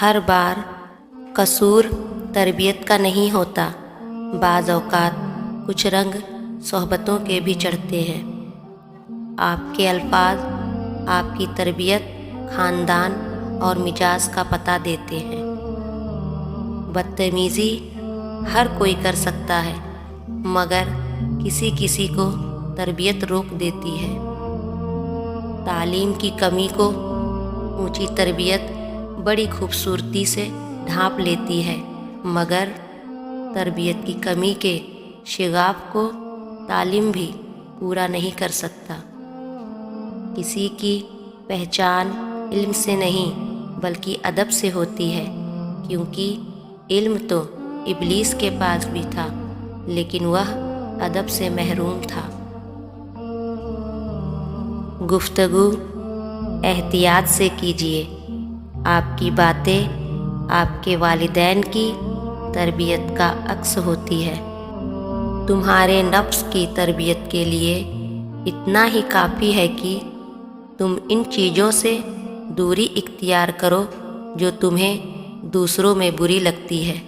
ہر بار قصور تربیت کا نہیں ہوتا، بعض اوقات کچھ رنگ صحبتوں کے بھی چڑھتے ہیں۔ آپ کے الفاظ آپ کی تربیت، خاندان اور مزاج کا پتہ دیتے ہیں۔ بدتمیزی ہر کوئی کر سکتا ہے، مگر کسی کسی کو تربیت روک دیتی ہے۔ تعلیم کی کمی کو اونچی تربیت بڑی خوبصورتی سے ڈھانپ لیتی ہے، مگر تربیت کی کمی کے شگاف کو تعلیم بھی پورا نہیں کر سکتا۔ کسی کی پہچان علم سے نہیں بلکہ ادب سے ہوتی ہے، کیونکہ علم تو ابلیس کے پاس بھی تھا، لیکن وہ ادب سے محروم تھا۔ گفتگو احتیاط سے کیجیے، آپ کی باتیں آپ کے والدین کی تربیت کا عکس ہوتی ہے۔ تمہارے نفس کی تربیت کے لیے اتنا ہی کافی ہے کہ تم ان چیزوں سے دوری اختیار کرو جو تمہیں دوسروں میں بری لگتی ہے۔